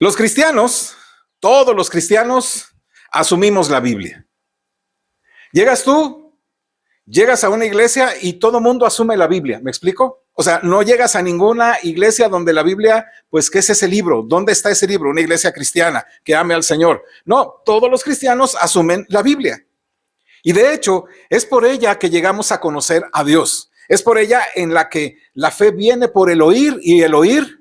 Los cristianos, todos los cristianos, asumimos la Biblia. Llegas a una iglesia y todo mundo asume la Biblia, ¿me explico? O sea, no llegas a ninguna iglesia donde la Biblia, pues, ¿qué es ese libro? ¿Dónde está ese libro? Una iglesia cristiana que ame al Señor. No, todos los cristianos asumen la Biblia. Y de hecho, es por ella que llegamos a conocer a Dios. Es por ella en la que la fe viene por el oír y el oír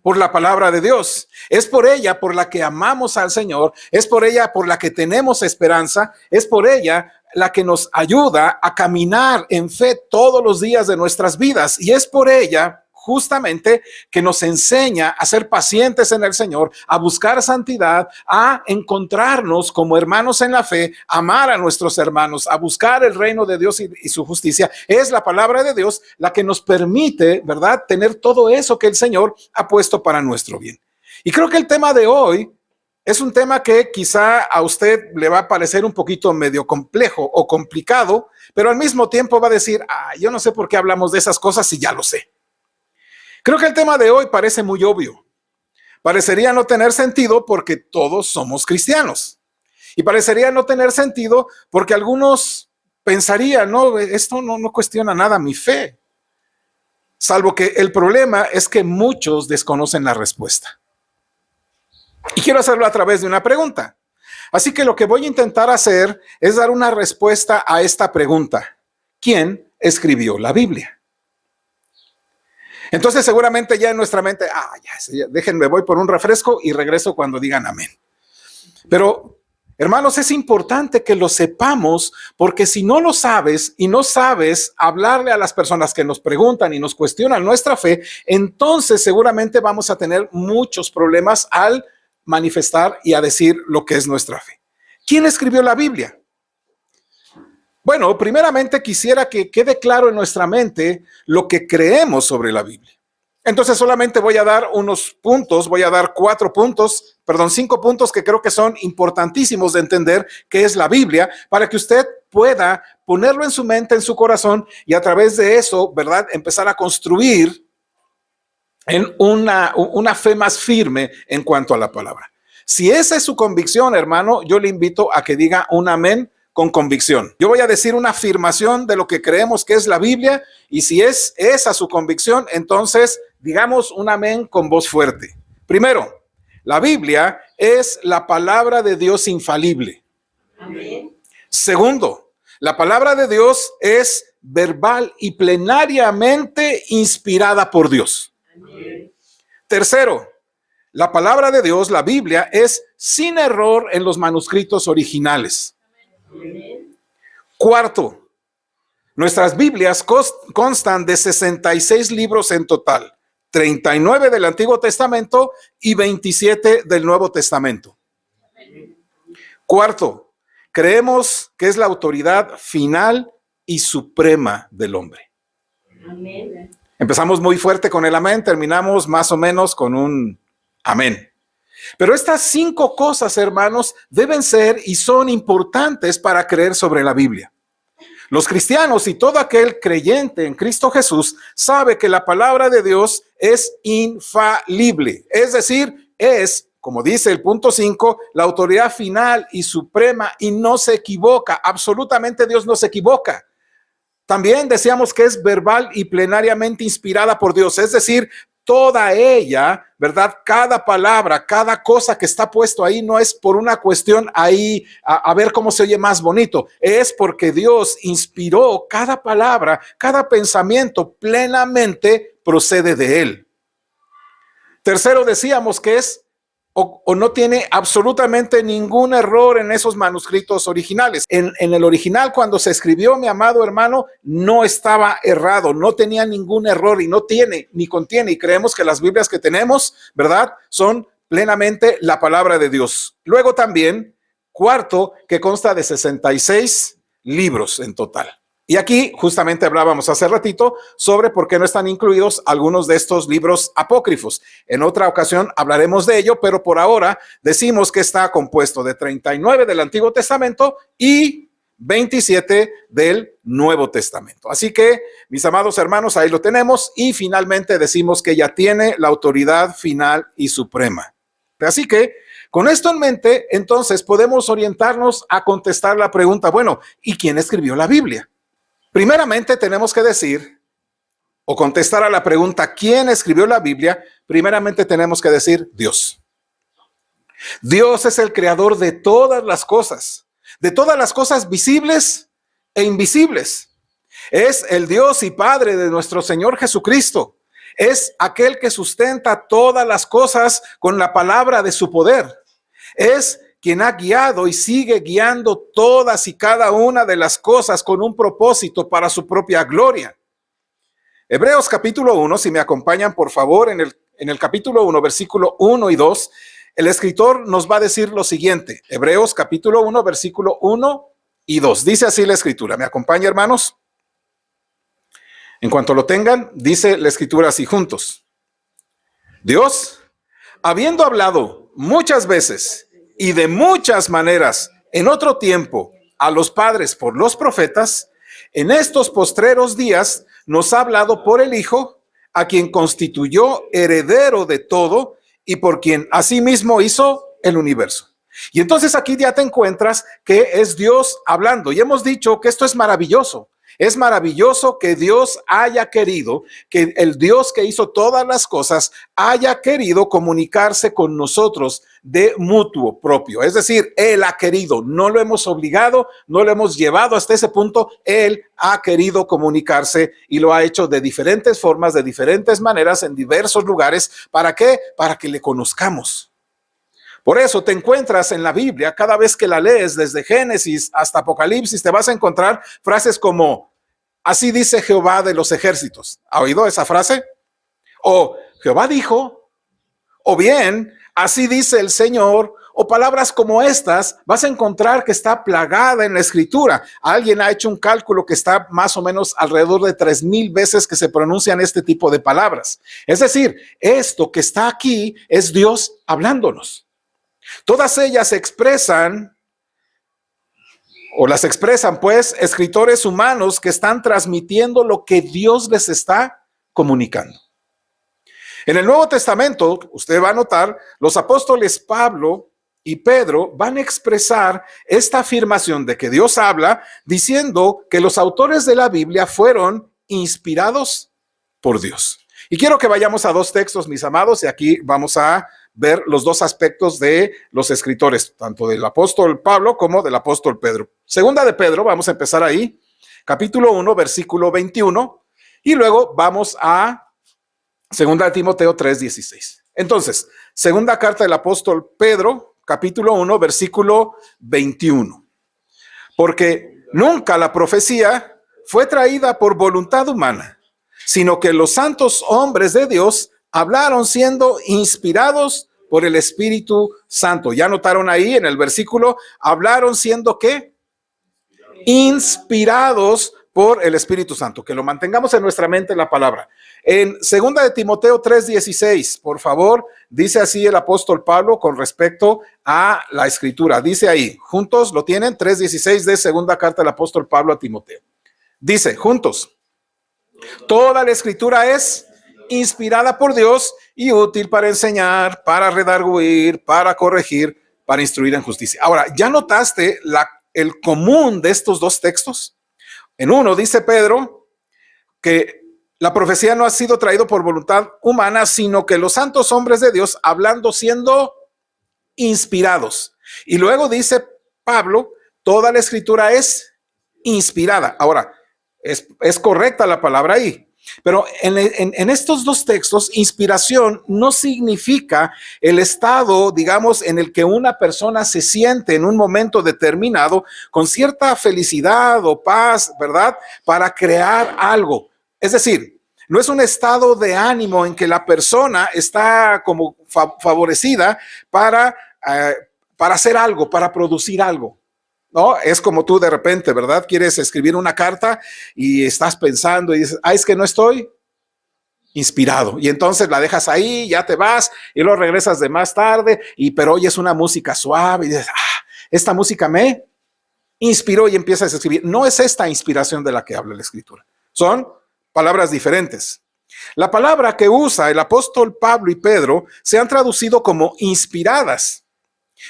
por la palabra de Dios. Es por ella por la que amamos al Señor. Es por ella por la que tenemos esperanza. Es por ella la que nos ayuda a caminar en fe todos los días de nuestras vidas. Y es por ella justamente que nos enseña a ser pacientes en el Señor, a buscar santidad, a encontrarnos como hermanos en la fe, amar a nuestros hermanos, a buscar el reino de Dios y su justicia. Es la palabra de Dios la que nos permite, ¿verdad?, tener todo eso que el Señor ha puesto para nuestro bien. Y creo que el tema de hoy es un tema que quizá a usted le va a parecer un poquito medio complejo o complicado, pero al mismo tiempo va a decir, yo no sé por qué hablamos de esas cosas si ya lo sé. Creo que el tema de hoy parece muy obvio. Parecería no tener sentido porque todos somos cristianos. Y parecería no tener sentido porque algunos pensarían, no, esto no cuestiona nada mi fe. Salvo que el problema es que muchos desconocen la respuesta. Y quiero hacerlo a través de una pregunta. Así que lo que voy a intentar hacer es dar una respuesta a esta pregunta. ¿Quién escribió la Biblia? Entonces seguramente ya en nuestra mente, ya, déjenme, voy por un refresco y regreso cuando digan amén. Pero, hermanos, es importante que lo sepamos, porque si no lo sabes y no sabes hablarle a las personas que nos preguntan y nos cuestionan nuestra fe, entonces seguramente vamos a tener muchos problemas al manifestar y a decir lo que es nuestra fe. ¿Quién escribió la Biblia? Bueno, primeramente quisiera que quede claro en nuestra mente lo que creemos sobre la Biblia. Entonces solamente voy a dar unos puntos, voy a dar 5 puntos que creo que son importantísimos de entender qué es la Biblia, para que usted pueda ponerlo en su mente, en su corazón, y a través de eso, ¿verdad?, empezar a construir en una fe más firme en cuanto a la palabra. Si esa es su convicción, hermano, yo le invito a que diga un amén con convicción. Yo voy a decir una afirmación de lo que creemos que es la Biblia, y si es esa su convicción, entonces digamos un amén con voz fuerte. Primero, la Biblia es la palabra de Dios infalible. Amén. Segundo, la palabra de Dios es verbal y plenariamente inspirada por Dios. Amén. Tercero, la palabra de Dios, la Biblia, es sin error en los manuscritos originales. Amén. Cuarto, nuestras Biblias constan de 66 libros en total, 39 del Antiguo Testamento y 27 del Nuevo Testamento. Amén. Cuarto, creemos que es la autoridad final y suprema del hombre. Amén. Empezamos muy fuerte con el amén, terminamos más o menos con un amén. Pero estas 5 cosas, hermanos, deben ser y son importantes para creer sobre la Biblia. Los cristianos y todo aquel creyente en Cristo Jesús sabe que la palabra de Dios es infalible. Es decir, es, como dice el punto 5, la autoridad final y suprema, y no se equivoca. Absolutamente Dios no se equivoca. También decíamos que es verbal y plenariamente inspirada por Dios. Es decir, toda ella, ¿verdad? Cada palabra, cada cosa que está puesto ahí no es por una cuestión ahí a ver cómo se oye más bonito. Es porque Dios inspiró cada palabra, cada pensamiento plenamente procede de Él. Tercero, decíamos que es o no tiene absolutamente ningún error en esos manuscritos originales. En el original, cuando se escribió, mi amado hermano, no estaba errado, no tenía ningún error, y no tiene ni contiene, y creemos que las Biblias que tenemos, ¿verdad?, son plenamente la palabra de Dios. Luego también, cuarto, que consta de 66 libros en total. Y aquí justamente hablábamos hace ratito sobre por qué no están incluidos algunos de estos libros apócrifos. En otra ocasión hablaremos de ello, pero por ahora decimos que está compuesto de 39 del Antiguo Testamento y 27 del Nuevo Testamento. Así que, mis amados hermanos, ahí lo tenemos, y finalmente decimos que ya tiene la autoridad final y suprema. Así que, con esto en mente, entonces podemos orientarnos a contestar la pregunta, bueno, ¿y quién escribió la Biblia? Primeramente tenemos que decir, o contestar a la pregunta, ¿quién escribió la Biblia? Primeramente tenemos que decir, Dios. Dios es el creador de todas las cosas visibles e invisibles. Es el Dios y Padre de nuestro Señor Jesucristo. Es aquel que sustenta todas las cosas con la palabra de su poder. Es quien ha guiado y sigue guiando todas y cada una de las cosas con un propósito para su propia gloria. Hebreos capítulo 1, si me acompañan por favor, en el capítulo 1, versículo 1 y 2, el escritor nos va a decir lo siguiente. Hebreos capítulo 1, versículo 1 y 2. Dice así la escritura. ¿Me acompaña, hermanos? En cuanto lo tengan, dice la escritura así juntos. Dios, habiendo hablado muchas veces y de muchas maneras en otro tiempo a los padres por los profetas, en estos postreros días nos ha hablado por el Hijo, a quien constituyó heredero de todo y por quien asimismo hizo el universo. Y entonces aquí ya te encuentras que es Dios hablando. Y hemos dicho que esto es maravilloso. Es maravilloso que Dios haya querido, que el Dios que hizo todas las cosas haya querido comunicarse con nosotros de mutuo propio. Es decir, Él ha querido, no lo hemos obligado, no lo hemos llevado hasta ese punto. Él ha querido comunicarse y lo ha hecho de diferentes formas, de diferentes maneras, en diversos lugares. ¿Para qué? Para que le conozcamos. Por eso te encuentras en la Biblia, cada vez que la lees, desde Génesis hasta Apocalipsis, te vas a encontrar frases como, así dice Jehová de los ejércitos. ¿Ha oído esa frase? O Jehová dijo, o bien, así dice el Señor, o palabras como estas, vas a encontrar que está plagada en la escritura. Alguien ha hecho un cálculo que está más o menos alrededor de 3,000 veces que se pronuncian este tipo de palabras. Es decir, esto que está aquí es Dios hablándonos. Todas ellas expresan, o las expresan pues, escritores humanos que están transmitiendo lo que Dios les está comunicando. En el Nuevo Testamento, usted va a notar, los apóstoles Pablo y Pedro van a expresar esta afirmación de que Dios habla, diciendo que los autores de la Biblia fueron inspirados por Dios. Y quiero que vayamos a dos textos, mis amados, y aquí vamos a ver los dos aspectos de los escritores, tanto del apóstol Pablo como del apóstol Pedro. Segunda de Pedro, vamos a empezar ahí, capítulo 1, versículo 21, y luego vamos a segunda de Timoteo 3:16. Entonces, segunda carta del apóstol Pedro, capítulo 1, versículo 21. Porque nunca la profecía fue traída por voluntad humana, sino que los santos hombres de Dios hablaron siendo inspirados por el Espíritu Santo. Ya notaron ahí en el versículo, hablaron siendo ¿qué? Inspirados por el Espíritu Santo. Que lo mantengamos en nuestra mente la palabra. En segunda de Timoteo 3:16, por favor, dice así el apóstol Pablo con respecto a la escritura. Dice ahí, juntos lo tienen, 3:16 de segunda carta del apóstol Pablo a Timoteo. Dice, juntos, toda la escritura es inspirada por Dios y útil para enseñar, para redarguir, para corregir, para instruir en justicia. Ahora, ¿ya notaste el común de estos dos textos? En uno dice Pedro que la profecía no ha sido traída por voluntad humana, sino que los santos hombres de Dios hablando siendo inspirados. Y luego dice Pablo, toda la escritura es inspirada. Ahora, es correcta la palabra ahí. Pero en estos dos textos, inspiración no significa el estado, digamos, en el que una persona se siente en un momento determinado con cierta felicidad o paz, ¿verdad? Para crear algo. Es decir, no es un estado de ánimo en que la persona está como favorecida para hacer algo, para producir algo. No, es como tú de repente, ¿verdad? Quieres escribir una carta y estás pensando y dices, es que no estoy inspirado. Y entonces la dejas ahí, ya te vas y luego regresas de más tarde, pero oyes una música suave y dices, esta música me inspiró y empiezas a escribir. No es esta inspiración de la que habla la escritura. Son palabras diferentes. La palabra que usa el apóstol Pablo y Pedro se han traducido como inspiradas,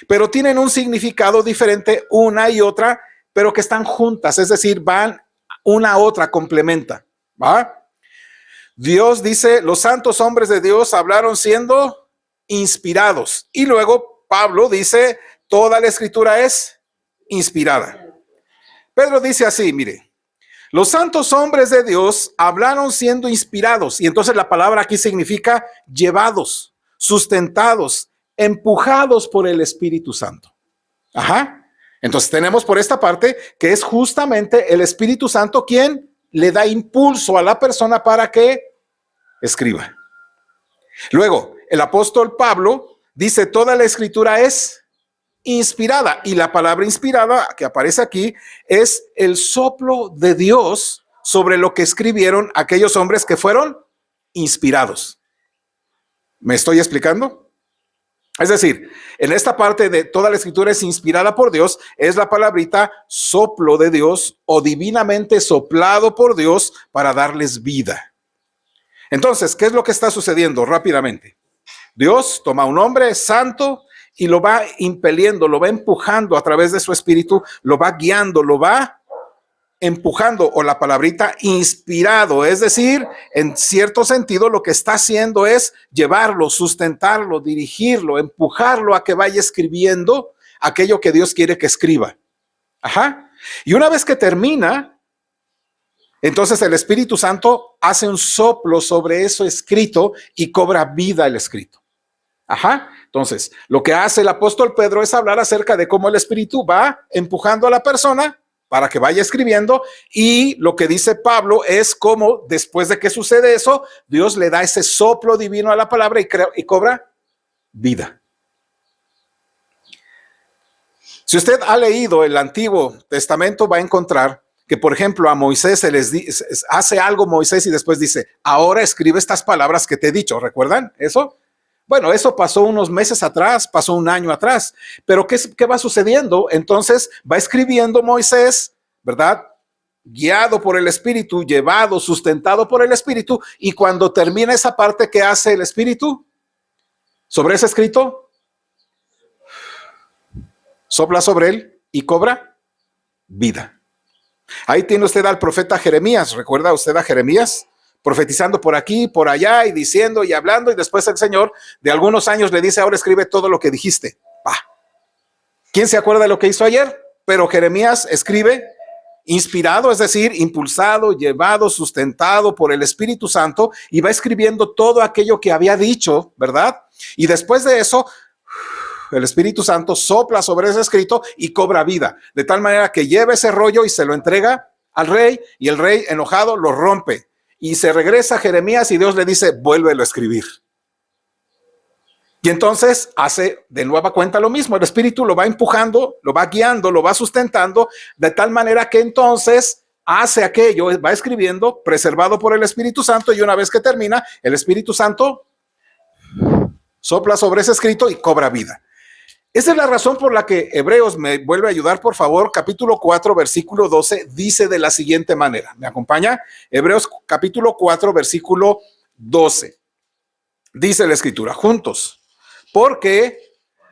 pero tienen un significado diferente una y otra, pero que están juntas, es decir, van una a otra, complementa, ¿va? Dios dice, los santos hombres de Dios hablaron siendo inspirados. Y luego Pablo dice, toda la escritura es inspirada. Pedro dice así, mire, los santos hombres de Dios hablaron siendo inspirados. Y entonces la palabra aquí significa llevados, sustentados, empujados por el Espíritu Santo. Ajá. Entonces tenemos por esta parte que es justamente el Espíritu Santo quien le da impulso a la persona para que escriba. Luego, el apóstol Pablo dice, toda la escritura es inspirada, y la palabra inspirada que aparece aquí es el soplo de Dios sobre lo que escribieron aquellos hombres que fueron inspirados. ¿Me estoy explicando? Es decir, en esta parte de toda la escritura es inspirada por Dios, es la palabrita soplo de Dios o divinamente soplado por Dios para darles vida. Entonces, ¿qué es lo que está sucediendo rápidamente? Dios toma un hombre santo y lo va impeliendo, lo va empujando a través de su espíritu, lo va guiando, lo va empujando, o la palabrita inspirado, es decir, en cierto sentido lo que está haciendo es llevarlo, sustentarlo, dirigirlo, empujarlo a que vaya escribiendo aquello que Dios quiere que escriba. Ajá. Y una vez que termina, entonces el Espíritu Santo hace un soplo sobre eso escrito y cobra vida el escrito. Ajá. Entonces, lo que hace el apóstol Pedro es hablar acerca de cómo el Espíritu va empujando a la persona para que vaya escribiendo, y lo que dice Pablo es cómo después de que sucede eso, Dios le da ese soplo divino a la palabra y cobra vida. Si usted ha leído el Antiguo Testamento, va a encontrar que, por ejemplo, a Moisés se les hace algo Moisés y después dice, ahora escribe estas palabras que te he dicho. ¿Recuerdan eso? Bueno, eso pasó unos meses atrás, pasó un año atrás, pero ¿qué va sucediendo? Entonces va escribiendo Moisés, ¿verdad? Guiado por el Espíritu, llevado, sustentado por el Espíritu, y cuando termina esa parte, ¿qué hace el Espíritu sobre ese escrito? Sopla sobre él y cobra vida. Ahí tiene usted al profeta Jeremías. ¿Recuerda usted a Jeremías? Profetizando por aquí, por allá, y diciendo y hablando, y después el Señor de algunos años le dice, ahora escribe todo lo que dijiste. ¿Quién se acuerda de lo que hizo ayer? Pero Jeremías escribe inspirado, es decir, impulsado, llevado, sustentado por el Espíritu Santo, y va escribiendo todo aquello que había dicho, ¿verdad? Y después de eso, el Espíritu Santo sopla sobre ese escrito y cobra vida, de tal manera que lleva ese rollo y se lo entrega al rey, y el rey enojado lo rompe. Y se regresa a Jeremías y Dios le dice, vuélvelo a escribir. Y entonces hace de nueva cuenta lo mismo. El Espíritu lo va empujando, lo va guiando, lo va sustentando, de tal manera que entonces hace aquello, va escribiendo, preservado por el Espíritu Santo, y una vez que termina, el Espíritu Santo sopla sobre ese escrito y cobra vida. Esa es la razón por la que Hebreos, me vuelve a ayudar, por favor, capítulo 4, versículo 12, dice de la siguiente manera. ¿Me acompaña? Hebreos capítulo 4, versículo 12. Dice la escritura, juntos, porque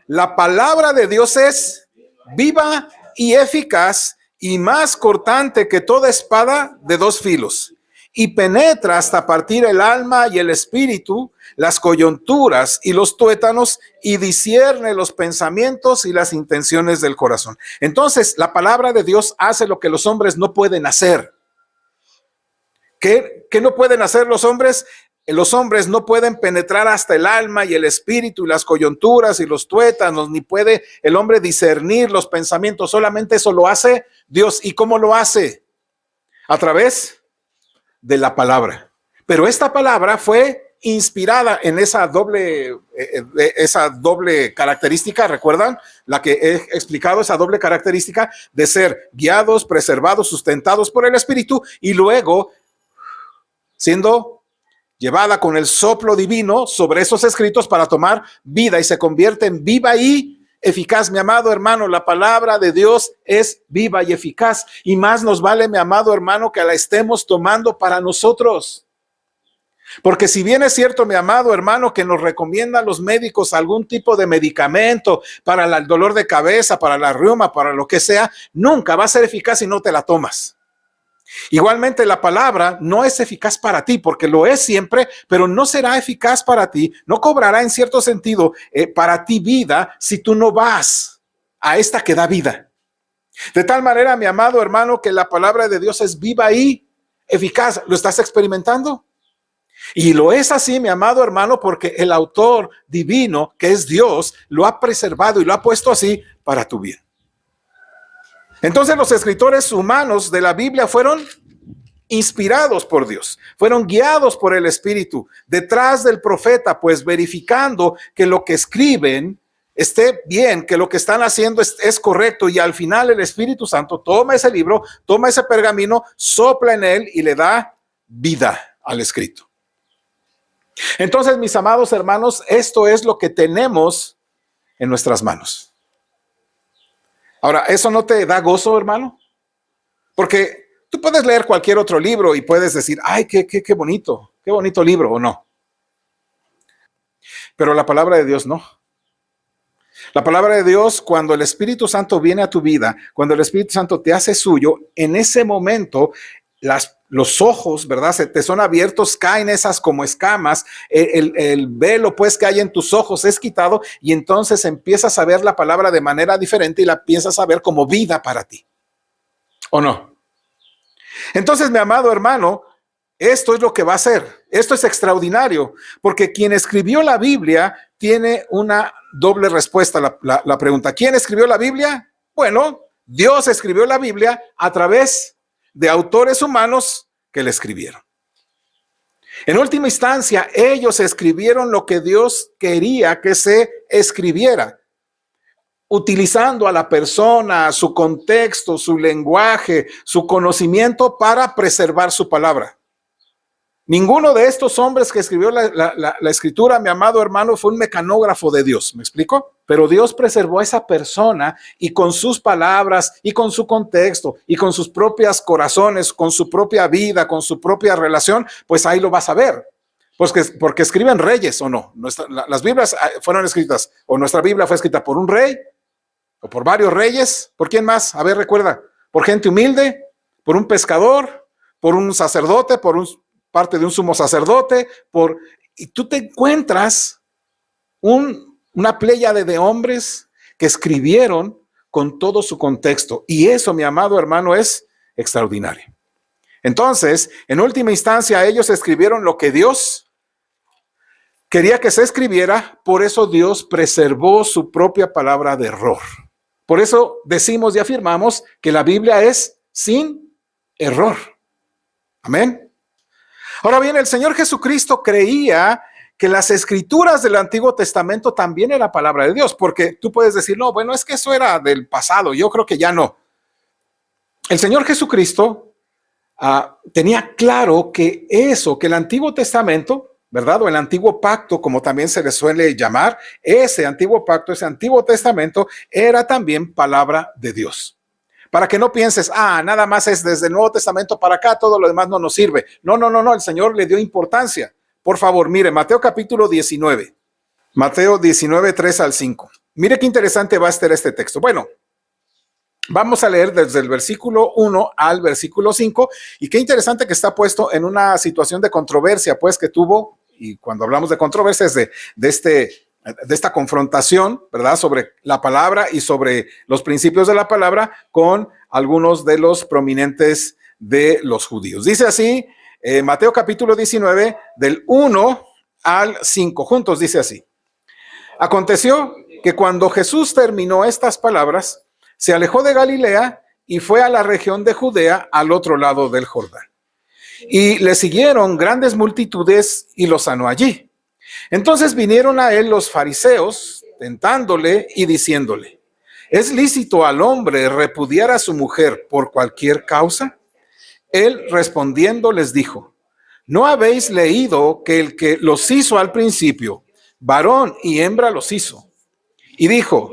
la palabra de Dios es viva y eficaz y más cortante que toda espada de dos filos, y penetra hasta partir el alma y el espíritu, las coyunturas y los tuétanos, y discierne los pensamientos y las intenciones del corazón. Entonces, la palabra de Dios hace lo que los hombres no pueden hacer. ¿Qué no pueden hacer los hombres? Los hombres no pueden penetrar hasta el alma y el espíritu y las coyunturas y los tuétanos, ni puede el hombre discernir los pensamientos. Solamente eso lo hace Dios. ¿Y cómo lo hace? A través de la palabra. Pero esta palabra fue inspirada en esa doble característica. ¿Recuerdan? La que he explicado, esa doble característica de ser guiados, preservados, sustentados por el Espíritu, y luego siendo llevada con el soplo divino sobre esos escritos para tomar vida, y se convierte en viva y eficaz. Mi amado hermano, la palabra de Dios es viva y eficaz, y más nos vale, mi amado hermano, que la estemos tomando para nosotros. Porque si bien es cierto, mi amado hermano, que nos recomiendan los médicos algún tipo de medicamento para el dolor de cabeza, para la reuma, para lo que sea, nunca va a ser eficaz si no te la tomas. Igualmente la palabra no es eficaz para ti, porque lo es siempre, pero no será eficaz para ti, no cobrará en cierto sentido para ti vida si tú no vas a esta que da vida. De tal manera, mi amado hermano, que la palabra de Dios es viva y eficaz. ¿Lo estás experimentando? Y lo es así, mi amado hermano, porque el autor divino, que es Dios, lo ha preservado y lo ha puesto así para tu bien. Entonces los escritores humanos de la Biblia fueron inspirados por Dios, fueron guiados por el Espíritu detrás del profeta, pues verificando que lo que escriben esté bien, que lo que están haciendo es correcto, y al final el Espíritu Santo toma ese libro, toma ese pergamino, sopla en él y le da vida al escrito. Entonces, mis amados hermanos, esto es lo que tenemos en nuestras manos. Ahora, ¿eso no te da gozo, hermano? Porque tú puedes leer cualquier otro libro y puedes decir, ay, qué bonito libro, o no. Pero la palabra de Dios no. La palabra de Dios, cuando el Espíritu Santo viene a tu vida, cuando el Espíritu Santo te hace suyo, en ese momento los ojos, ¿verdad? Se te son abiertos, caen esas como escamas, el velo pues que hay en tus ojos es quitado, y entonces empiezas a ver la palabra de manera diferente y la piensas a ver como vida para ti. ¿O no? Entonces, mi amado hermano, esto es lo que va a hacer. Esto es extraordinario, porque quien escribió la Biblia tiene una doble respuesta a la pregunta. ¿Quién escribió la Biblia? Bueno, Dios escribió la Biblia a través de autores humanos que la escribieron. En última instancia, ellos escribieron lo que Dios quería que se escribiera, utilizando a la persona, su contexto, su lenguaje, su conocimiento para preservar su palabra. Ninguno de estos hombres que escribió la escritura, mi amado hermano, fue un mecanógrafo de Dios, ¿me explico? Pero Dios preservó a esa persona, y con sus palabras y con su contexto y con sus propios corazones, con su propia vida, con su propia relación, pues ahí lo vas a ver. Pues porque escriben reyes, ¿o no? Las Biblias fueron escritas, o nuestra Biblia fue escrita por un rey o por varios reyes. ¿Por quién más? A ver, recuerda. Por gente humilde, por un pescador, por un sacerdote, parte de un sumo sacerdote, y tú te encuentras una pléyade de hombres que escribieron con todo su contexto, y eso, mi amado hermano, es extraordinario. Entonces, en última instancia, ellos escribieron lo que Dios quería que se escribiera. Por eso Dios preservó su propia palabra de error. Por eso decimos y afirmamos que la Biblia es sin error. Amén. Ahora bien, el Señor Jesucristo creía que las escrituras del Antiguo Testamento también era palabra de Dios, porque tú puedes decir, no, bueno, es que eso era del pasado, yo creo que ya no. El Señor Jesucristo tenía claro que que el Antiguo Testamento, ¿verdad? O el Antiguo Pacto, como también se le suele llamar, ese Antiguo Pacto, ese Antiguo Testamento, era también palabra de Dios. Para que no pienses, nada más es desde el Nuevo Testamento para acá, todo lo demás no nos sirve. No, el Señor le dio importancia. Por favor, mire, Mateo capítulo 19. Mateo 19, 3 al 5. Mire qué interesante va a estar este texto. Bueno, vamos a leer desde el versículo 1 al versículo 5, y qué interesante que está puesto en una situación de controversia, pues, que tuvo, y cuando hablamos de controversias de esta confrontación, ¿verdad? Sobre la palabra y sobre los principios de la palabra con algunos de los prominentes de los judíos. Dice así, Mateo capítulo 19, del 1 al 5, juntos dice así. Aconteció que cuando Jesús terminó estas palabras, se alejó de Galilea y fue a la región de Judea, al otro lado del Jordán. Y le siguieron grandes multitudes y lo sanó allí. Entonces vinieron a él los fariseos, tentándole y diciéndole, ¿es lícito al hombre repudiar a su mujer por cualquier causa? Él respondiendo les dijo, ¿no habéis leído que el que los hizo al principio, varón y hembra los hizo? Y dijo,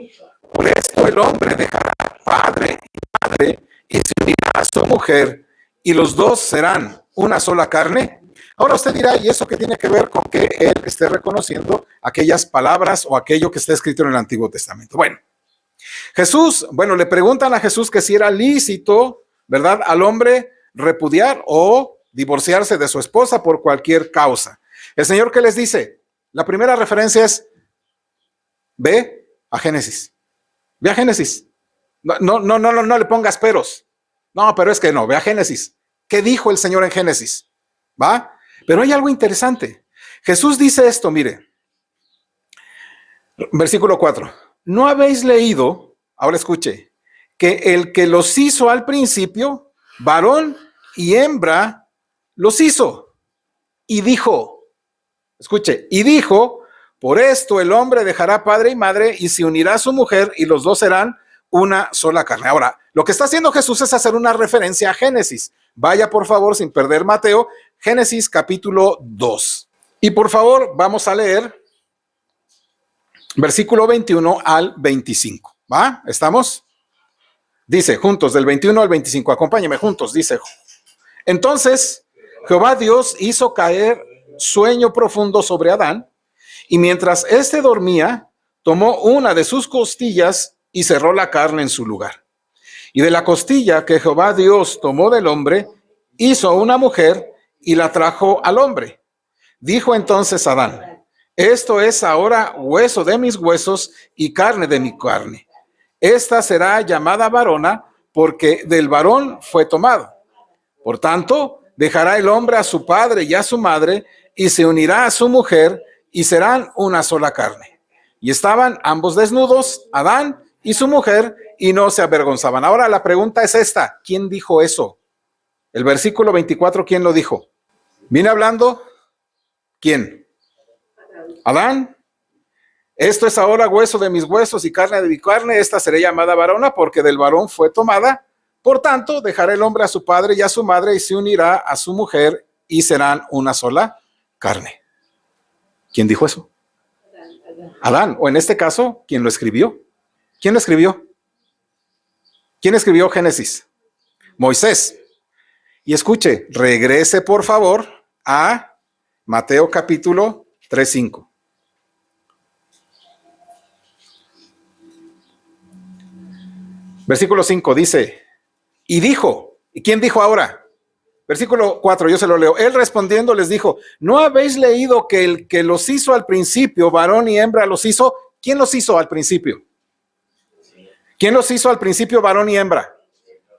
por esto el hombre dejará padre y madre y se unirá a su mujer, y los dos serán una sola carne. Ahora usted dirá, ¿y eso qué tiene que ver con que él esté reconociendo aquellas palabras o aquello que está escrito en el Antiguo Testamento? Bueno, le preguntan a Jesús que si era lícito, ¿verdad?, al hombre repudiar o divorciarse de su esposa por cualquier causa. El Señor, ¿qué les dice? La primera referencia es, ve a Génesis. Ve a Génesis. No le pongas peros. No, pero es que no, ve a Génesis. ¿Qué dijo el Señor en Génesis? ¿Va? Pero hay algo interesante. Jesús dice esto, mire. Versículo 4. ¿No habéis leído, ahora escuche, que el que los hizo al principio, varón y hembra, los hizo? Y dijo, escuche, y dijo, por esto el hombre dejará padre y madre y se unirá a su mujer y los dos serán una sola carne. Ahora, lo que está haciendo Jesús es hacer una referencia a Génesis. Vaya, por favor, sin perder Mateo, Génesis capítulo 2. Y por favor, vamos a leer versículo 21 al 25. ¿Va? ¿Estamos? Dice, juntos, del 21 al 25. Acompáñenme juntos, dice. Entonces, Jehová Dios hizo caer sueño profundo sobre Adán, y mientras éste dormía, tomó una de sus costillas y cerró la carne en su lugar. Y de la costilla que Jehová Dios tomó del hombre, hizo una mujer y la trajo al hombre. Dijo entonces Adán, esto es ahora hueso de mis huesos y carne de mi carne. Esta será llamada varona porque del varón fue tomado. Por tanto, dejará el hombre a su padre y a su madre y se unirá a su mujer y serán una sola carne. Y estaban ambos desnudos, Adán y su mujer, y no se avergonzaban. Ahora la pregunta es esta, ¿quién dijo eso? El versículo 24, ¿quién lo dijo? ¿Viene hablando? ¿Quién? Adán. Esto es ahora hueso de mis huesos y carne de mi carne, esta será llamada varona porque del varón fue tomada. Por tanto, dejará el hombre a su padre y a su madre y se unirá a su mujer y serán una sola carne. ¿Quién dijo eso? Adán, o en este caso, ¿quién lo escribió? ¿Quién lo escribió? ¿Quién escribió Génesis? Moisés. Y escuche, regrese por favor a Mateo capítulo 3:5. Versículo 5 dice, y dijo, ¿y quién dijo ahora? Versículo 4, yo se lo leo. Él respondiendo les dijo, ¿no habéis leído que el que los hizo al principio, varón y hembra los hizo? ¿Quién los hizo al principio? ¿Quién los hizo al principio, varón y hembra?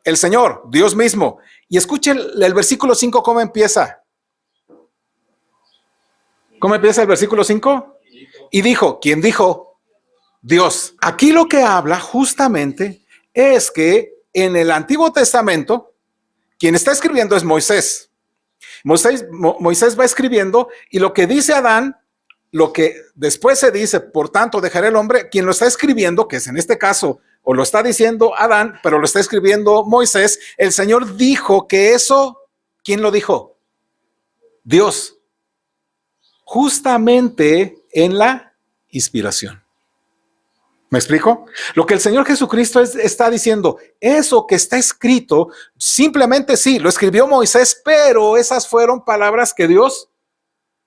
El Señor, Dios mismo. Y escuchen el versículo 5, ¿cómo empieza? ¿Cómo empieza el versículo 5? Y dijo, ¿quién dijo? Dios. Aquí lo que habla justamente es que en el Antiguo Testamento, quien está escribiendo es Moisés. Moisés va escribiendo y lo que dice Adán, lo que después se dice, por tanto, dejaré el hombre, quien lo está escribiendo, que es en este caso, o lo está diciendo Adán, pero lo está escribiendo Moisés, el Señor dijo que eso, ¿quién lo dijo? Dios. Justamente en la inspiración. ¿Me explico? Lo que el Señor Jesucristo está diciendo, eso que está escrito, simplemente sí, lo escribió Moisés, pero esas fueron palabras que Dios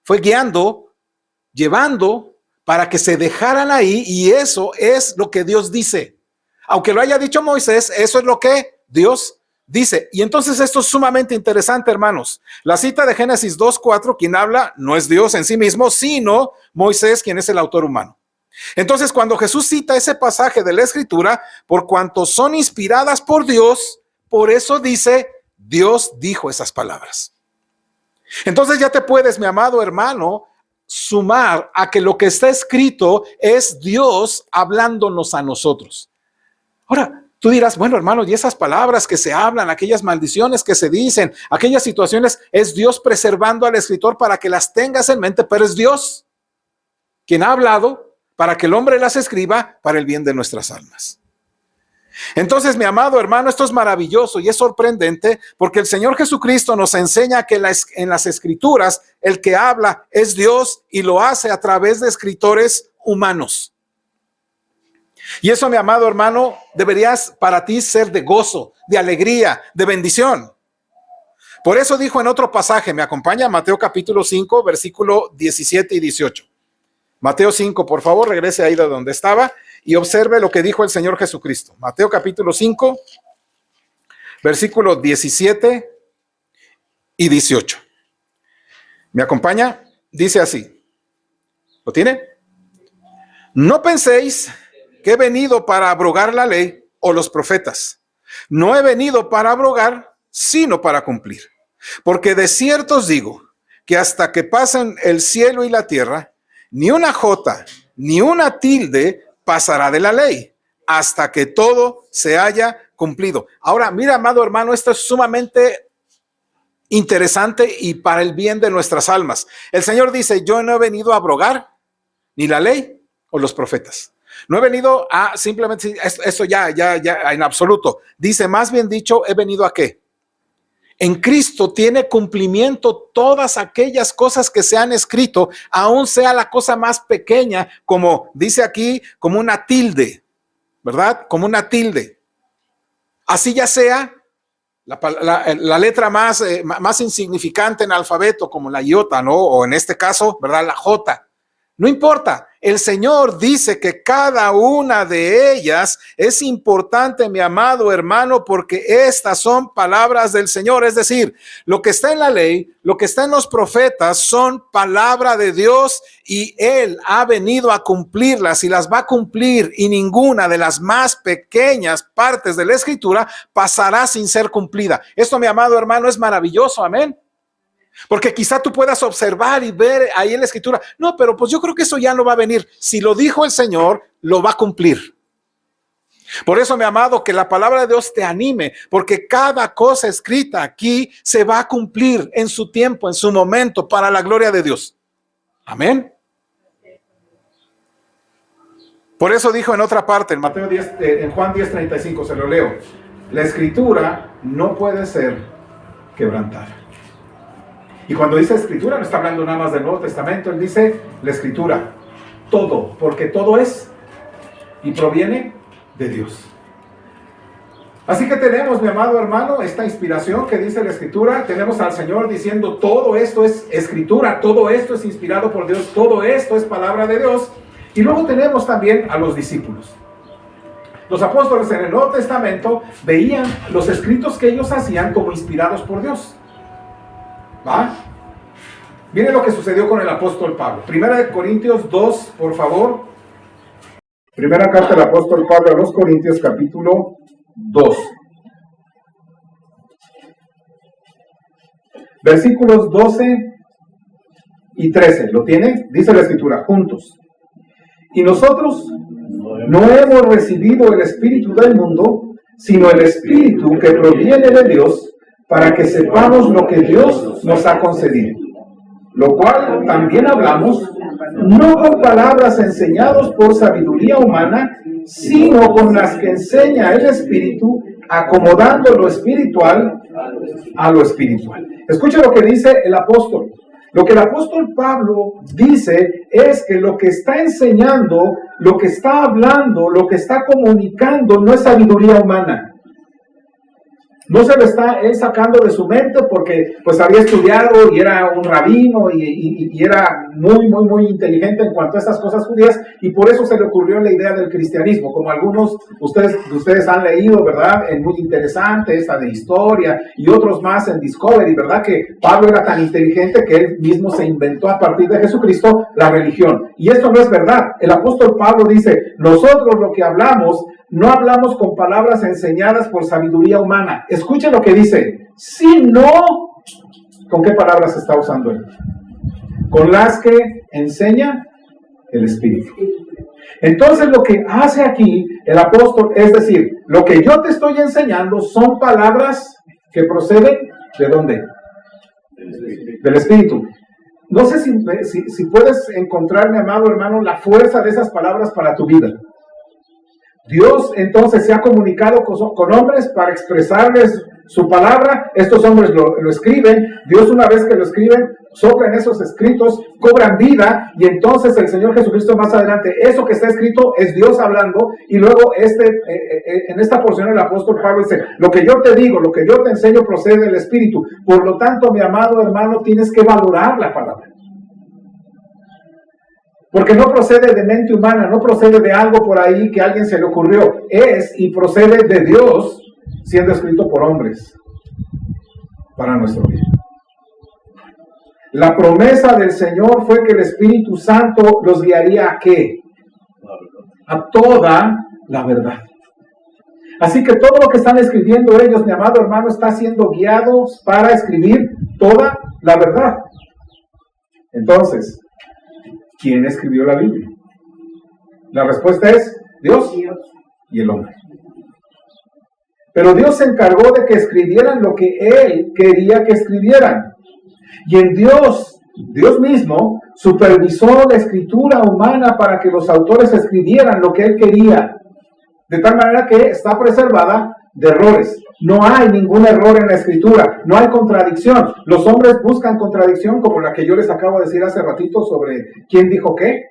fue guiando, llevando para que se dejaran ahí, y eso es lo que Dios dice. Aunque lo haya dicho Moisés, eso es lo que Dios dice. Y entonces esto es sumamente interesante, hermanos. La cita de Génesis 2:4, quien habla no es Dios en sí mismo, sino Moisés, quien es el autor humano. Entonces, cuando Jesús cita ese pasaje de la Escritura, por cuanto son inspiradas por Dios, por eso dice, Dios dijo esas palabras. Entonces ya te puedes, mi amado hermano, sumar a que lo que está escrito es Dios hablándonos a nosotros. Ahora, tú dirás, bueno, hermano, y esas palabras que se hablan, aquellas maldiciones que se dicen, aquellas situaciones, es Dios preservando al escritor para que las tengas en mente, pero es Dios quien ha hablado para que el hombre las escriba para el bien de nuestras almas. Entonces, mi amado hermano, esto es maravilloso y es sorprendente porque el Señor Jesucristo nos enseña que en las Escrituras el que habla es Dios y lo hace a través de escritores humanos. Y eso, mi amado hermano, deberías para ti ser de gozo, de alegría, de bendición. Por eso dijo en otro pasaje, me acompaña Mateo capítulo 5, versículo 17 y 18. Mateo 5, por favor, regrese ahí de donde estaba y observe lo que dijo el Señor Jesucristo. Mateo capítulo 5, versículos 17 y 18. ¿Me acompaña? Dice así. ¿Lo tiene? No penséis que he venido para abrogar la ley o los profetas. No he venido para abrogar, sino para cumplir. Porque de cierto os digo que hasta que pasen el cielo y la tierra, ni una jota, ni una tilde pasará de la ley, hasta que todo se haya cumplido. Ahora, mira, amado hermano, esto es sumamente interesante y para el bien de nuestras almas. El Señor dice, yo no he venido a abrogar ni la ley o los profetas. No he venido a simplemente, eso ya en absoluto. Dice, más bien dicho, he venido a ¿qué? En Cristo tiene cumplimiento todas aquellas cosas que se han escrito, aun sea la cosa más pequeña, como dice aquí, como una tilde, ¿verdad? Como una tilde. Así ya sea la letra más insignificante en alfabeto, como la iota, ¿no? O en este caso, ¿verdad? La J. No importa, el Señor dice que cada una de ellas es importante, mi amado hermano, porque estas son palabras del Señor. Es decir, lo que está en la ley, lo que está en los profetas son palabra de Dios y Él ha venido a cumplirlas y las va a cumplir, y ninguna de las más pequeñas partes de la Escritura pasará sin ser cumplida. Esto, mi amado hermano, es maravilloso, amén. Porque quizá tú puedas observar y ver ahí en la Escritura, no, pero pues yo creo que eso ya no va a venir. Si lo dijo el Señor, lo va a cumplir. Por eso, mi amado, que la palabra de Dios te anime, porque cada cosa escrita aquí se va a cumplir en su tiempo, en su momento, para la gloria de Dios. Amén. Por eso dijo en otra parte, en Mateo 10, en Juan 10:35, se lo leo. La Escritura no puede ser quebrantada. Y cuando dice Escritura, no está hablando nada más del Nuevo Testamento, él dice la Escritura, todo, porque todo es y proviene de Dios. Así que tenemos, mi amado hermano, esta inspiración que dice la Escritura. Tenemos al Señor diciendo, todo esto es Escritura, todo esto es inspirado por Dios, todo esto es palabra de Dios. Y luego tenemos también a los discípulos. Los apóstoles en el Nuevo Testamento veían los escritos que ellos hacían como inspirados por Dios. ¿Va? Miren lo que sucedió con el apóstol Pablo. Primera de Corintios 2, por favor. Primera carta del apóstol Pablo a los Corintios, capítulo 2. Versículos 12 y 13. ¿Lo tiene? Dice la Escritura, juntos. Y nosotros no hemos recibido el espíritu del mundo, sino el espíritu que proviene de Dios, para que sepamos lo que Dios nos ha concedido. Lo cual también hablamos, no con palabras enseñadas por sabiduría humana, sino con las que enseña el Espíritu, acomodando lo espiritual a lo espiritual. Escucha lo que dice el apóstol. Lo que el apóstol Pablo dice es que lo que está enseñando, lo que está hablando, lo que está comunicando no es sabiduría humana. No se lo está él sacando de su mente porque pues había estudiado y era un rabino y era muy inteligente en cuanto a estas cosas judías, y por eso se le ocurrió la idea del cristianismo, como algunos ustedes han leído, ¿verdad? En muy interesante, esta de historia y otros más en Discovery, ¿verdad? Que Pablo era tan inteligente que él mismo se inventó a partir de Jesucristo la religión. Y esto no es verdad. El apóstol Pablo dice, nosotros lo que hablamos, no hablamos con palabras enseñadas por sabiduría humana. Escuchen lo que dice. Sino, ¿con qué palabras está usando él? Con las que enseña el Espíritu. Entonces lo que hace aquí el apóstol es decir, lo que yo te estoy enseñando son palabras que proceden ¿de dónde? Del Espíritu. No sé si puedes encontrar, mi amado hermano, la fuerza de esas palabras para tu vida. Dios entonces se ha comunicado con hombres para expresarles su palabra. Estos hombres lo escriben. Dios, una vez que lo escriben, sopla en esos escritos, cobran vida, y entonces el Señor Jesucristo más adelante, eso que está escrito es Dios hablando, y luego en esta porción el apóstol Pablo dice, lo que yo te digo, lo que yo te enseño procede del Espíritu. Por lo tanto, mi amado hermano, tienes que valorar la palabra. Porque no procede de mente humana, no procede de algo por ahí que a alguien se le ocurrió. Es y procede de Dios, siendo escrito por hombres para nuestro bien. La promesa del Señor fue que el Espíritu Santo los guiaría ¿a qué? A toda la verdad. Así que todo lo que están escribiendo ellos, mi amado hermano, está siendo guiados para escribir toda la verdad. Entonces, ¿quién escribió la Biblia? La respuesta es Dios y el hombre. Pero Dios se encargó de que escribieran lo que Él quería que escribieran. Y en Dios mismo supervisó la escritura humana para que los autores escribieran lo que Él quería. De tal manera que está preservada de errores. No hay ningún error en la escritura, no hay contradicción. Los hombres buscan contradicción como la que yo les acabo de decir hace ratito sobre quién dijo qué.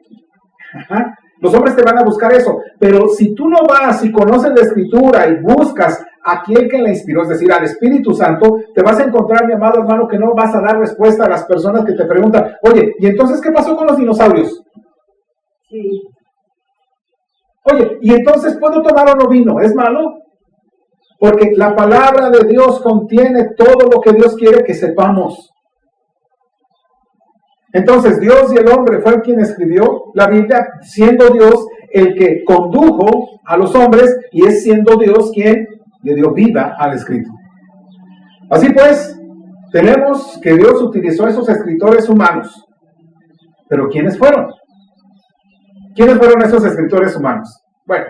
Ajá. Los hombres te van a buscar eso, pero si tú no vas y conoces la escritura y buscas a aquel que la inspiró, es decir, al Espíritu Santo, te vas a encontrar, mi amado hermano, que no vas a dar respuesta a las personas que te preguntan, oye, ¿y entonces qué pasó con los dinosaurios? Sí. Oye, ¿y entonces puedo tomar o no vino? ¿Es malo? Porque la palabra de Dios contiene todo lo que Dios quiere que sepamos. Entonces Dios y el hombre fue quien escribió la Biblia, siendo Dios el que condujo a los hombres, y es siendo Dios quien le dio vida al escrito. Así pues, tenemos que Dios utilizó a esos escritores humanos. ¿Pero quiénes fueron? ¿Quiénes fueron esos escritores humanos? Bueno,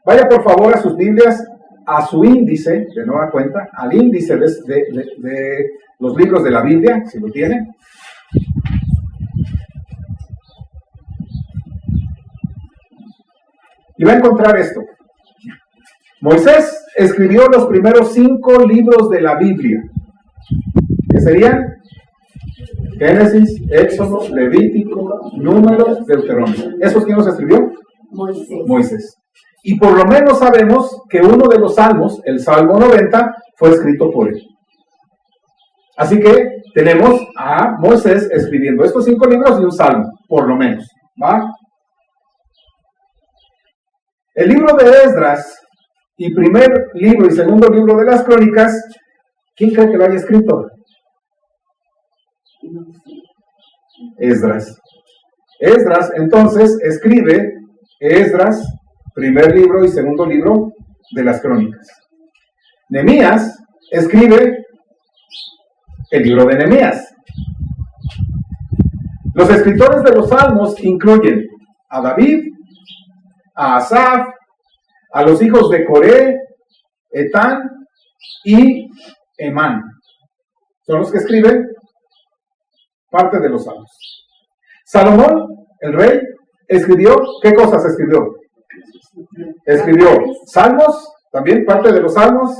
vaya por favor a sus Biblias, a su índice, de nueva cuenta, al índice de los libros de la Biblia, si lo tienen. Y va a encontrar esto. Moisés escribió los primeros 5 libros de la Biblia, que serían Génesis, Éxodo, Levítico, Números, Deuteronomio. ¿Esos quién los escribió? Moisés. Y por lo menos sabemos que uno de los salmos, el Salmo 90, fue escrito por él. Así que tenemos a Moisés escribiendo estos 5 libros y un salmo, por lo menos. ¿Va? El libro de Esdras, y primer libro y segundo libro de las Crónicas, ¿quién cree que lo haya escrito? Esdras. Esdras, entonces, escribe Esdras, primer libro y segundo libro de las Crónicas. Nehemías escribe el libro de Nehemías. Los escritores de los Salmos incluyen a David, a Asaf, a los hijos de Coré, Etán y Emán. Son los que escriben parte de los Salmos. Salomón, el rey, escribió, ¿qué cosas escribió? Escribió Salmos, también parte de los Salmos,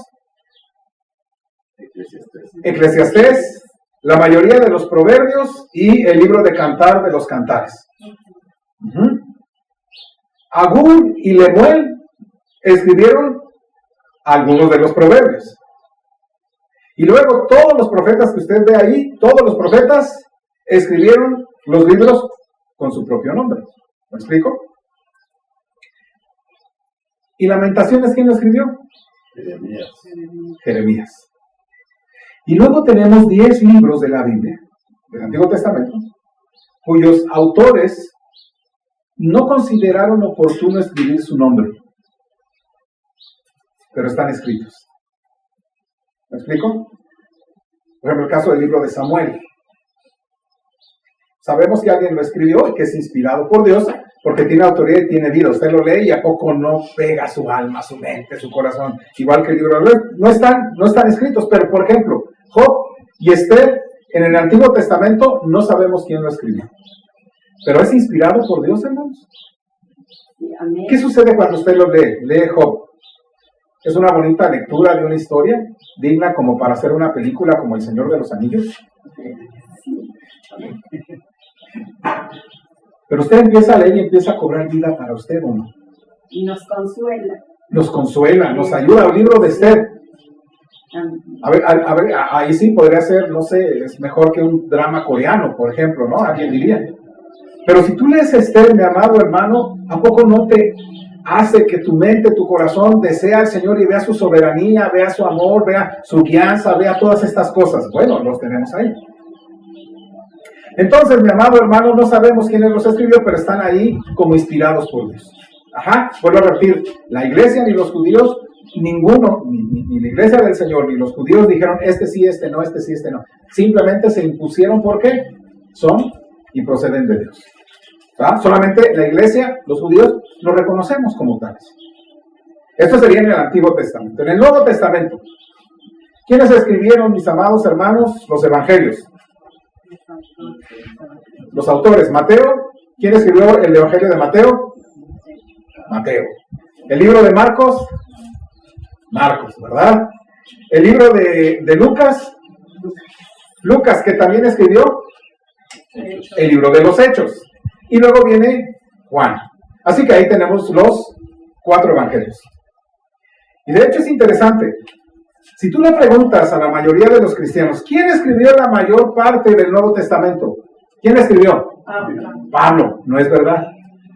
Eclesiastés, la mayoría de los Proverbios y el libro de Cantar de los Cantares. Agur y Lemuel escribieron algunos de los Proverbios. Y luego todos los profetas que usted ve ahí, todos los profetas escribieron los libros con su propio nombre. ¿Me explico? ¿Y Lamentaciones quién lo escribió? Jeremías. Y luego tenemos 10 libros de la Biblia, del Antiguo Testamento, cuyos autores no consideraron oportuno escribir su nombre, pero están escritos. ¿Me explico? Por ejemplo, el caso del libro de Samuel. Sabemos que alguien lo escribió y que es inspirado por Dios, porque tiene autoridad y tiene vida. Usted lo lee y a poco no pega su alma, su mente, su corazón, igual que el libro de Samuel. No están escritos, pero por ejemplo, Job y Esther en el Antiguo Testamento no sabemos quién lo escribió. ¿Pero es inspirado por Dios, hermanos? Amén. ¿Qué sucede cuando usted lo lee? Lee Job. Es una bonita lectura de una historia digna como para hacer una película como El Señor de los Anillos. Pero usted empieza a leer y empieza a cobrar vida para usted, ¿o no? Y nos consuela. Nos consuela, nos ayuda. El libro de Esther. A ver, ahí sí podría ser, no sé, es mejor que un drama coreano, por ejemplo, ¿no? Alguien diría. Pero si tú lees Esther, mi amado hermano, ¿a poco no te hace que tu mente, tu corazón desea al Señor y vea su soberanía, vea su amor, vea su guianza, vea todas estas cosas? Bueno, los tenemos ahí. Entonces, mi amado hermano, no sabemos quién los escribió, pero están ahí como inspirados por Dios. Ajá, vuelvo a repetir, la iglesia ni los judíos, ninguno, ni la iglesia del Señor, ni los judíos dijeron, este sí, este no, este sí, este no. Simplemente se impusieron porque son y proceden de Dios. ¿Ah? Solamente la iglesia, los judíos, lo reconocemos como tales. Esto sería en el Antiguo Testamento. En el Nuevo Testamento, ¿quiénes escribieron, mis amados hermanos, los evangelios? Los autores. Mateo. ¿Quién escribió el evangelio de Mateo? Mateo. El libro de Marcos. Marcos, ¿verdad? El libro de Lucas. Lucas, que también escribió el libro de los Hechos. Y luego viene Juan. Así que ahí tenemos los 4 evangelios. Y de hecho es interesante. Si tú le preguntas a la mayoría de los cristianos, ¿quién escribió la mayor parte del Nuevo Testamento? ¿Quién escribió? Pablo, ¿no es verdad?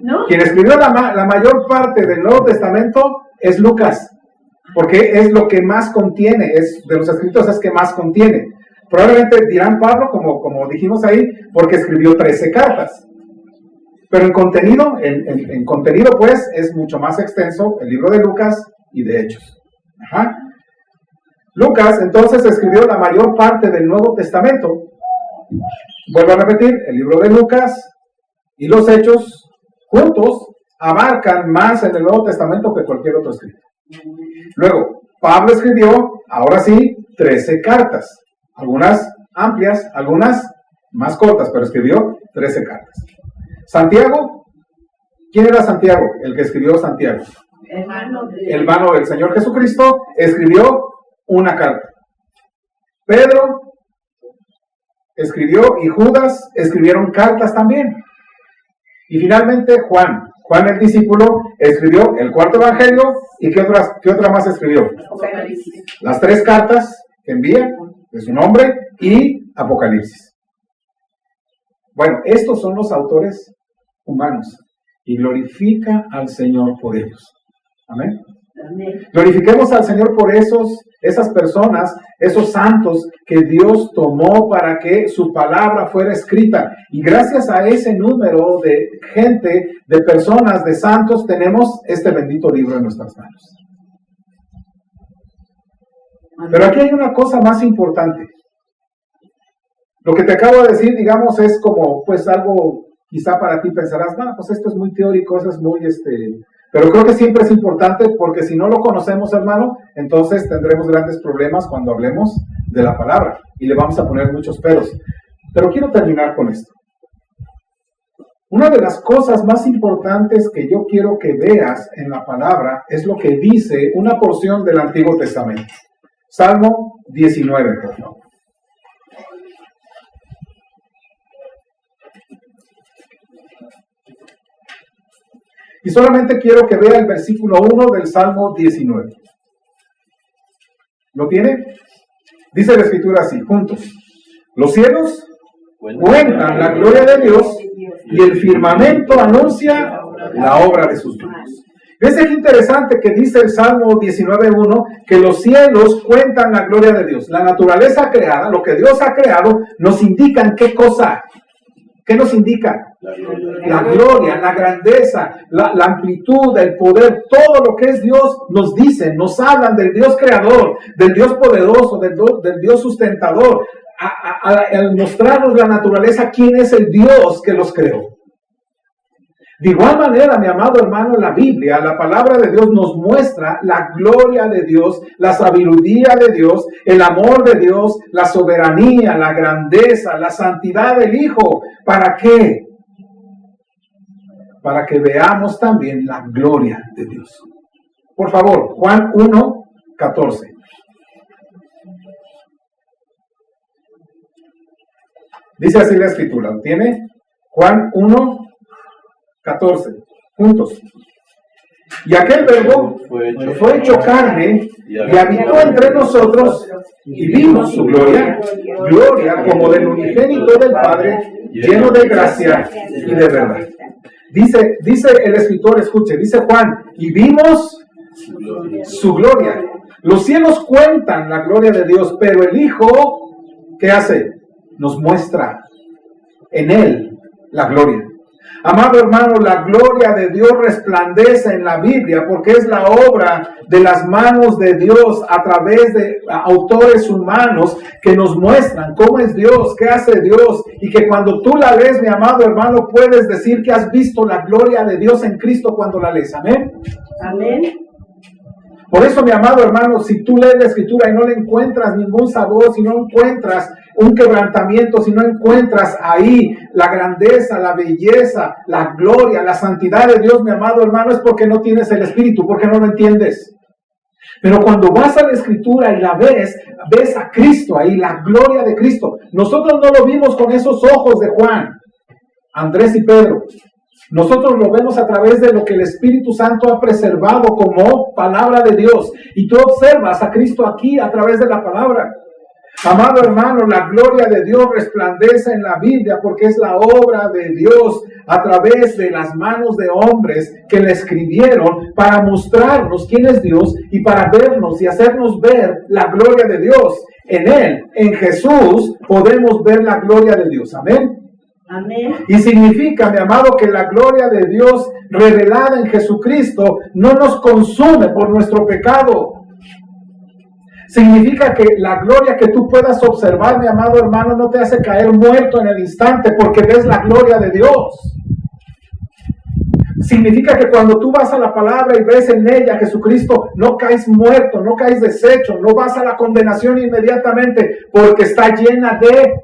¿No? Quien escribió la mayor parte del Nuevo Testamento es Lucas, porque es lo que más contiene, es de los escritos es que más contiene. Probablemente dirán Pablo, como dijimos ahí, porque escribió 13 cartas. Pero en contenido, pues, es mucho más extenso el libro de Lucas y de Hechos. Ajá. Lucas, entonces, escribió la mayor parte del Nuevo Testamento. Vuelvo a repetir, el libro de Lucas y los Hechos, juntos, abarcan más en el Nuevo Testamento que cualquier otro escrito. Luego, Pablo escribió, ahora sí, 13 cartas. Algunas amplias, algunas más cortas, pero escribió 13 cartas. Santiago, ¿quién era Santiago? El que escribió Santiago. El hermano del Señor Jesucristo escribió una carta. Pedro escribió y Judas escribieron cartas también. Y finalmente Juan el discípulo, escribió el 4º evangelio. ¿Y qué otra más escribió? Apocalipsis. Las 3 cartas que envía de su nombre y Apocalipsis. Bueno, estos son los autores humanos y glorifica al Señor por ellos. Amén. Amén. Glorifiquemos al Señor por esas personas, esos santos que Dios tomó para que su palabra fuera escrita. Y gracias a ese número de gente, de personas, de santos, tenemos este bendito libro en nuestras manos. Amén. Pero aquí hay una cosa más importante. Lo que te acabo de decir, digamos, es como, pues algo, quizá para ti pensarás, no, pues esto es muy teórico, eso es muy, pero creo que siempre es importante porque si no lo conocemos, hermano, entonces tendremos grandes problemas cuando hablemos de la palabra y le vamos a poner muchos peros. Pero quiero terminar con esto. Una de las cosas más importantes que yo quiero que veas en la palabra es lo que dice una porción del Antiguo Testamento. Salmo 19, por favor. Y solamente quiero que vea el versículo 1 del Salmo 19. ¿Lo tiene? Dice la Escritura así, juntos. Los cielos cuentan la gloria de Dios y el firmamento anuncia la obra de sus manos. ¿Ves qué interesante que dice el Salmo 19.1? Que los cielos cuentan la gloria de Dios. La naturaleza creada, lo que Dios ha creado, nos indican qué cosa. ¿Qué nos indica? La gloria, la grandeza, la amplitud, el poder, todo lo que es Dios nos dicen, nos hablan del Dios creador, del Dios poderoso, del Dios sustentador, al mostrarnos la naturaleza, quién es el Dios que los creó. De igual manera, mi amado hermano, la Biblia, la palabra de Dios nos muestra la gloria de Dios, la sabiduría de Dios, el amor de Dios, la soberanía, la grandeza, la santidad del Hijo. ¿Para qué? para que veamos también la gloria de Dios. Por favor, Juan 1:14. Dice así la escritura, ¿lo tiene? Juan 1:14, juntos. Y aquel verbo fue hecho carne y habitó entre nosotros y vimos su gloria, gloria como del unigénito del Padre, lleno de gracia y de verdad. Dice el escritor, escuche, dice Juan, y vimos su gloria. Los cielos cuentan la gloria de Dios, pero el Hijo, ¿qué hace? Nos muestra en Él la gloria. Amado hermano, la gloria de Dios resplandece en la Biblia porque es la obra de las manos de Dios a través de autores humanos que nos muestran cómo es Dios, qué hace Dios, y que cuando tú la lees, mi amado hermano, puedes decir que has visto la gloria de Dios en Cristo cuando la lees. Amén. Amén. Por eso, mi amado hermano, si tú lees la escritura y no le encuentras ningún sabor, si no encuentras un quebrantamiento, si no encuentras ahí la grandeza, la belleza, la gloria, la santidad de Dios, mi amado hermano, es porque no tienes el Espíritu, porque no lo entiendes. Pero cuando vas a la escritura y la ves a Cristo ahí, la gloria de Cristo. Nosotros no lo vimos con esos ojos de Juan, Andrés y Pedro. Nosotros lo vemos a través de lo que el Espíritu Santo ha preservado como palabra de Dios. Y tú observas a Cristo aquí a través de la palabra. Amado hermano, la gloria de Dios resplandece en la Biblia porque es la obra de Dios a través de las manos de hombres que le escribieron para mostrarnos quién es Dios y para vernos y hacernos ver la gloria de Dios. En Él, en Jesús, podemos ver la gloria de Dios. Amén. Amén. Y significa, mi amado, que la gloria de Dios revelada en Jesucristo no nos consume por nuestro pecado. Significa que la gloria que tú puedas observar, mi amado hermano, no te hace caer muerto en el instante porque ves la gloria de Dios. Significa que cuando tú vas a la palabra y ves en ella Jesucristo, no caes muerto, no caes deshecho, no vas a la condenación inmediatamente porque está llena de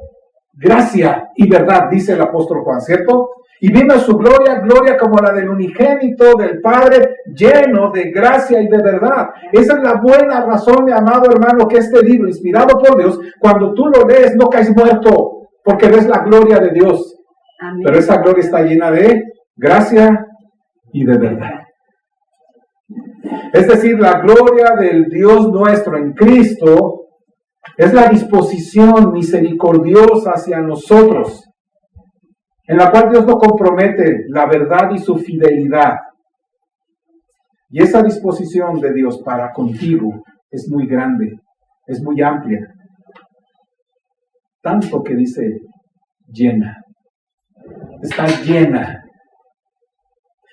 gracia y verdad, dice el apóstol Juan, ¿cierto? Y vimos su gloria, gloria como la del unigénito del Padre, lleno de gracia y de verdad. Esa es la buena razón, mi amado hermano, que este libro, inspirado por Dios, cuando tú lo lees, no caes muerto, porque ves la gloria de Dios. Amén. Pero esa gloria está llena de gracia y de verdad. Es decir, la gloria del Dios nuestro en Cristo es la disposición misericordiosa hacia nosotros, en la cual Dios no compromete la verdad y su fidelidad. Y esa disposición de Dios para contigo es muy grande, es muy amplia. Tanto que dice llena, está llena.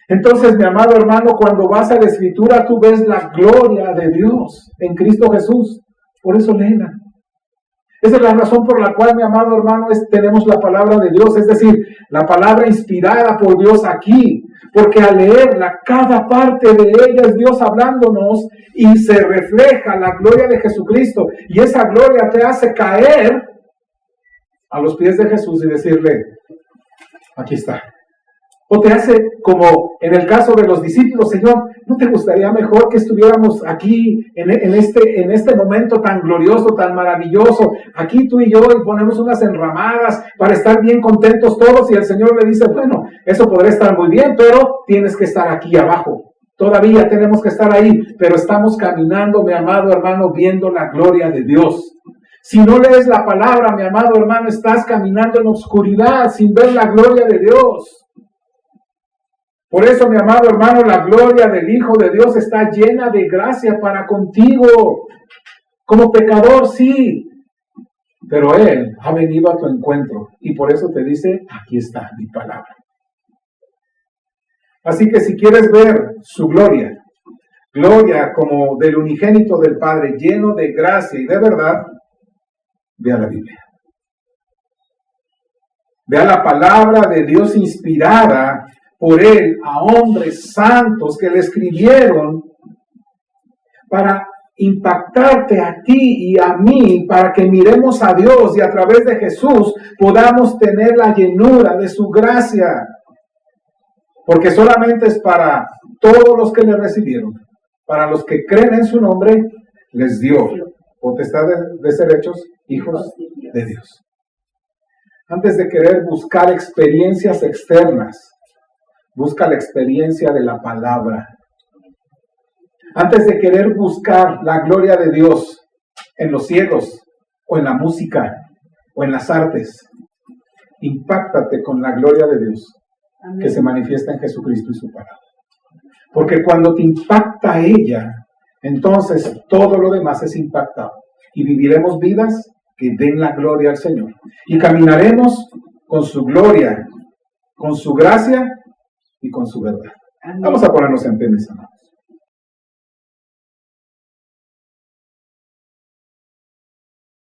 Entonces, mi amado hermano, cuando vas a la Escritura, tú ves la gloria de Dios en Cristo Jesús. Por eso léela. Esa es la razón por la cual, mi amado hermano, tenemos la palabra de Dios, es decir, la palabra inspirada por Dios aquí, porque al leerla, cada parte de ella es Dios hablándonos y se refleja la gloria de Jesucristo, y esa gloria te hace caer a los pies de Jesús y decirle, aquí está. O te hace como en el caso de los discípulos, Señor, ¿no te gustaría mejor que estuviéramos aquí en este momento tan glorioso, tan maravilloso, aquí tú y yo, y ponemos unas enramadas para estar bien contentos todos? Y el Señor le dice, bueno, eso podrá estar muy bien, pero tienes que estar aquí abajo. Todavía tenemos que estar ahí, pero estamos caminando, mi amado hermano, viendo la gloria de Dios. Si no lees la palabra, mi amado hermano, estás caminando en oscuridad sin ver la gloria de Dios. Por eso, mi amado hermano, la gloria del Hijo de Dios está llena de gracia para contigo. Como pecador, sí, pero Él ha venido a tu encuentro y por eso te dice, aquí está mi palabra. Así que si quieres ver su gloria, gloria como del unigénito del Padre, lleno de gracia y de verdad, ve a la Biblia. Ve a la palabra de Dios inspirada por Él a hombres santos que le escribieron para impactarte a ti y a mí, para que miremos a Dios y a través de Jesús podamos tener la llenura de su gracia. porque solamente es para todos los que le recibieron, para los que creen en su nombre, les dio potestad de ser hechos hijos de Dios. Antes de querer buscar experiencias externas, busca la experiencia de la palabra. Antes de querer buscar la gloria de Dios en los cielos, o en la música, o en las artes, impáctate con la gloria de Dios que se manifiesta en Jesucristo y su palabra. Porque cuando te impacta ella, entonces todo lo demás es impactado. Y viviremos vidas que den la gloria al Señor. Y caminaremos con su gloria, con su gracia y con su verdad. Amén. Vamos a ponernos en pie, mis amados.